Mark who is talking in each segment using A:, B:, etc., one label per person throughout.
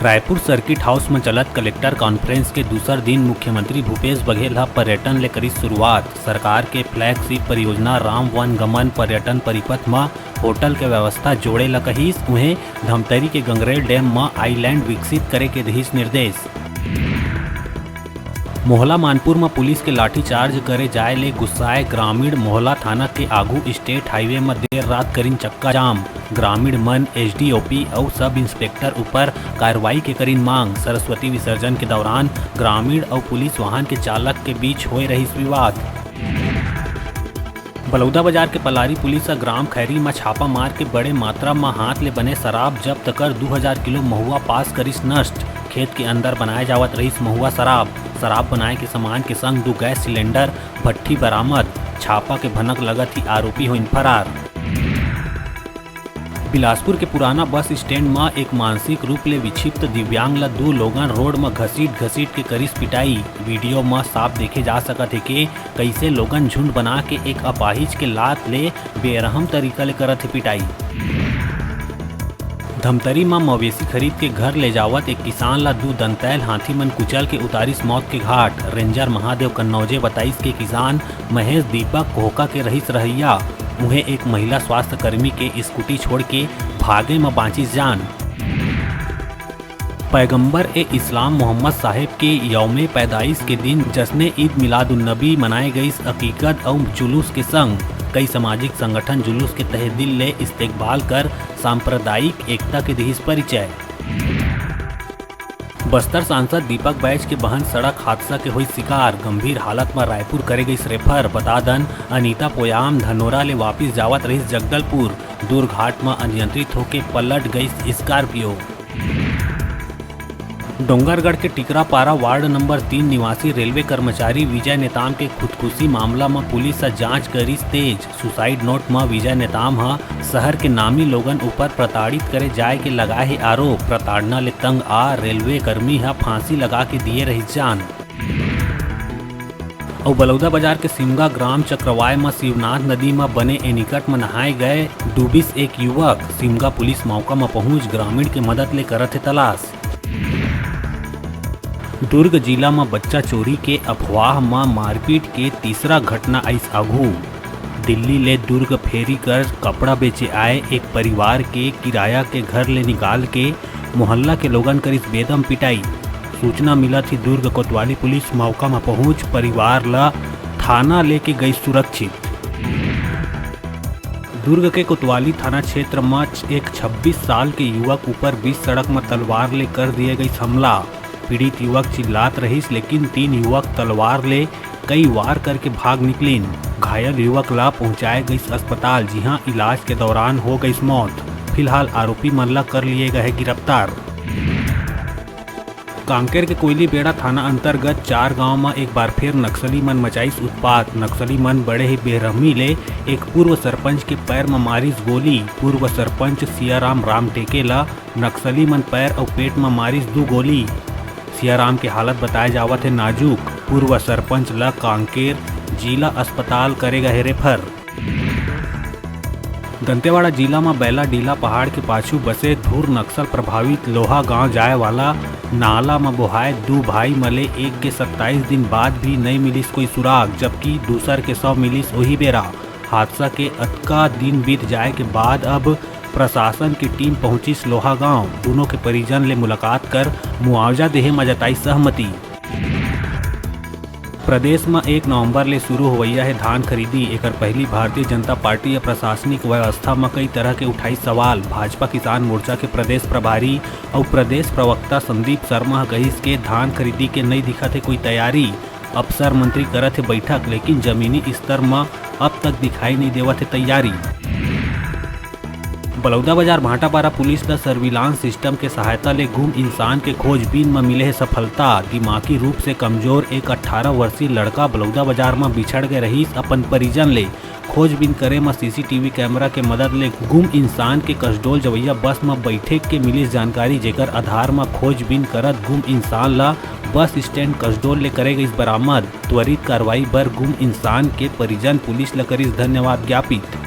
A: Raipur circuit house में चलत collector conference के दूसर दिन मुख्यमंत्री भूपेश बघेल ह पर्यटन ले करी शुरुआत। सरकार के फ्लैगशिप परियोजना राम वन गमन पर्यटन परिपथ में होटल के व्यवस्था जोड़े ल कहिस। उहें धमतरी के गंगरेल डैम में आईलैंड विकसित करे के दिहिस निर्देश। मोहला मानपुर में पुलिस के लाठीचार्ज करे जाए ले गुस्साए ग्रामीण मोहला थाना के आगू स्टेट हाईवे में देर रात करीन चक्का जाम। ग्रामीण मन एसडीओपी और सब इंस्पेक्टर ऊपर कार्रवाई के करीन मांग। सरस्वती विसर्जन के दौरान ग्रामीण और पुलिस वाहन के चालक के बीच हो रही विवाद। बलौदा बाजार के पलारी पुलिस ग्राम खैरी में छापा मार के बड़े मात्रा में हाथ ले बने शराब जब्त कर 2000 किलो महुआ पास करिस नष्ट। खेत के अंदर बनाए जावत रहीस महुआ शराब बनाए के सामान के संग 2 गैस सिलेंडर भट्ठी बरामद। छापा के भनक लगत ही आरोपी होइन फरार। बिलासपुर के पुराना बस स्टैंड में एक मानसिक रूप ले विक्षिप्त दिव्यांग ला 2 लोगन रोड में घसीट के करिस पिटाई। वीडियो में साफ देखे जा सकत है कि कैसे लोगन झुंड बना के एक अपाहिज के लात ले बेरहम तरीका ले करत है पिटाई। धमतरी में मवेशी खरीद के घर ले जावत एक किसान ला 2 दंतैल हाथी मन कुचल के उतारिस मौत के घाट। रेंजर महादेव कन्नौजे बताइस के किसान महेश दीपक कोहका के रहीस रहैया। उन्हें एक महिला स्वास्थ्य कर्मी के स्कूटी छोड़ के भागे में बाँचिस जान। पैगंबर ए इस्लाम मोहम्मद साहेब के यौमे पैदाइश के दिन जश्न ईद मिलादुन्नबी मनाए गई अकीकत और जुलूस के संग। कई सामाजिक संगठन जुलूस के तहे दिल ले इस्तेकबाल कर सांप्रदायिक एकता के दिहिस परिचय। बस्तर सांसद दीपक बैज के बहन सड़क हादसा के हुई शिकार। गंभीर हालत में रायपुर करे गई रेफर। बता दन अनीता पोयाम धनोरा ले वापिस जावत रही जगदलपुर। दूर घाट में अनियंत्रित होके पलट गई स्कॉर्पियो। डोंगरगढ़ के टिकरापारा वार्ड नंबर 3 निवासी रेलवे कर्मचारी विजय नेताम के खुदकुशी मामला में पुलिस जांच करी तेज। सुसाइड नोट में विजय नेताम शहर के नामी लोगन ऊपर प्रताड़ित करे जाए के लगाए है आरोप। प्रताड़ना ले तंग आ रेलवे कर्मी फांसी लगा के दिए रही जान। और बलौदा बाजार के सिमगा ग्राम चक्रवाय में शिवनाथ नदी में बने एनिकट में नहाए गए डूबिस एक युवक। सिमगा पुलिस मौका में पहुंच ग्रामीण के मदद ले करत है तलाश। दुर्ग जिला में बच्चा चोरी के अफवाह में मारपीट के तीसरा घटना आइस आघू। दिल्ली ले दुर्ग फेरी कर कपड़ा बेचे आए एक परिवार के किराया के घर ले निकाल के मोहल्ला के लोगन करिस बेदम पिटाई। सूचना मिला थी दुर्ग कोतवाली पुलिस मौका में पहुंच परिवार ला थाना लेके गई सुरक्षित। दुर्ग के कोतवाली थाना क्षेत्र में एक 26 साल के युवक ऊपर बीच सड़क में तलवार ले कर दिए गई हमला। पीड़ित युवक चिल्लात रहीस लेकिन 3 युवक तलवार ले कई वार करके भाग निकलिन। घायल युवक ला पहुंचाए गई अस्पताल जहां इलाज के दौरान हो गई मौत। फिलहाल आरोपी मन ला कर लिए गए गिरफ्तार। कांकेर के कोयली बेड़ा थाना अंतर्गत 4 गांव में एक बार फिर नक्सली मन मचाइस उत्पात। नक्सली मन बड़े ही बेरहमी ले एक पूर्व सरपंच के पैर में मारिस गोली। पूर्व सरपंच सियाराम राम टेके ला नक्सली मन पैर और पेट में मारिस 2 गोली। सियाराम के हालत बताए जावत है नाजुक। पूर्व सरपंच ला कांकेर जिला अस्पताल करेगा है रेफर। दंतेवाड़ा जिला में बैला डीला पहाड़ के पाछू बसे धूर नक्सल प्रभावित लोहा गांव जाए वाला नाला में बोहाए 2 भाई मले एक के 27 दिन बाद भी नहीं मिलिस कोई सुराग, जबकि दूसर के 100 मिलिस वही बेरा। हादसा के अतका दिन बीत जाए के बाद अब प्रशासन की टीम पहुंची लोहा गांव। दोनों के परिजन ले मुलाकात कर मुआवजा देहे में जताई सहमति। प्रदेश में 1 नवंबर ले शुरू होवैया है धान खरीदी। एकर पहली भारतीय जनता पार्टी या प्रशासनिक व्यवस्था में कई तरह के उठाई सवाल। भाजपा किसान मोर्चा के प्रदेश प्रभारी और प्रदेश प्रवक्ता संदीप शर्मा कहिस के धान खरीदी के नहीं दिखत है कोई तैयारी। अफसर मंत्री करत है बैठक लेकिन जमीनी स्तर में अब तक दिखाई नहीं देवत है तैयारी। बलौदा बाजार भाटापारा पुलिस ला सर्विलांस सिस्टम के सहायता ले गुम इंसान के खोजबीन में मिले है सफलता। दिमागी रूप से कमजोर एक 18 वर्षीय लड़का बलौदा बाजार में बिछड़ गए रहीस अपन परिजन ले। खोजबीन करे में सीसीटीवी कैमरा के मदद ले गुम इंसान के कसडोल जवैया बस में बैठे के मिली जानकारी, जेकर आधार में खोजबीन करत गुम इंसान ला बस स्टैंड कसडोल ले करे गई बरामद। त्वरित कार्रवाई बर गुम इंसान के परिजन पुलिस ला करिस धन्यवाद ज्ञापित।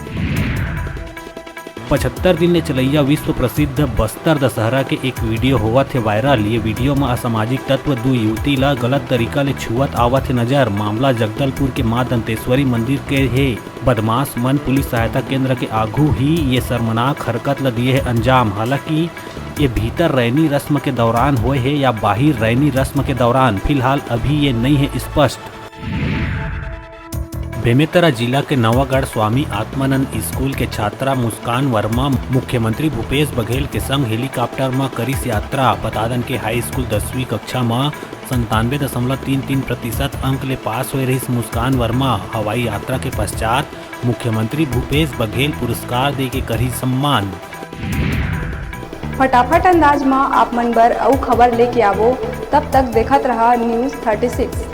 A: 75 दिन ले चलैया विश्व प्रसिद्ध बस्तर दशहरा के एक वीडियो हुआ थे वायरल। ये वीडियो में असामाजिक तत्व दो युवती ला गलत तरीका ले छुअत आवत नजर। मामला जगदलपुर के मां दंतेश्वरी मंदिर के है। बदमाश मन पुलिस सहायता केंद्र के आगू ही ये शर्मनाक हरकत ल दिए है अंजाम। हालांकि ये भीतर रैनी रस्म के दौरान हुए है या बाहर रैनी रस्म के दौरान, फिलहाल अभी ये नहीं है स्पष्ट। बेमेतरा जिला के नवागढ़ स्वामी आत्मानंद स्कूल के छात्रा मुस्कान वर्मा मुख्यमंत्री भूपेश बघेल के संग हेलीकॉप्टर में करिस यात्रा। बतादन के हाई स्कूल 10वीं कक्षा में 97.33% अंक ले पास हुए रही मुस्कान वर्मा। हवाई यात्रा के पश्चात मुख्यमंत्री भूपेश बघेल पुरस्कार दे के करी सम्मान।
B: फटाफट अंदाज में आप मन बर अउ खबर लेके आवो, तब तक देखत रहा न्यूज़ 36।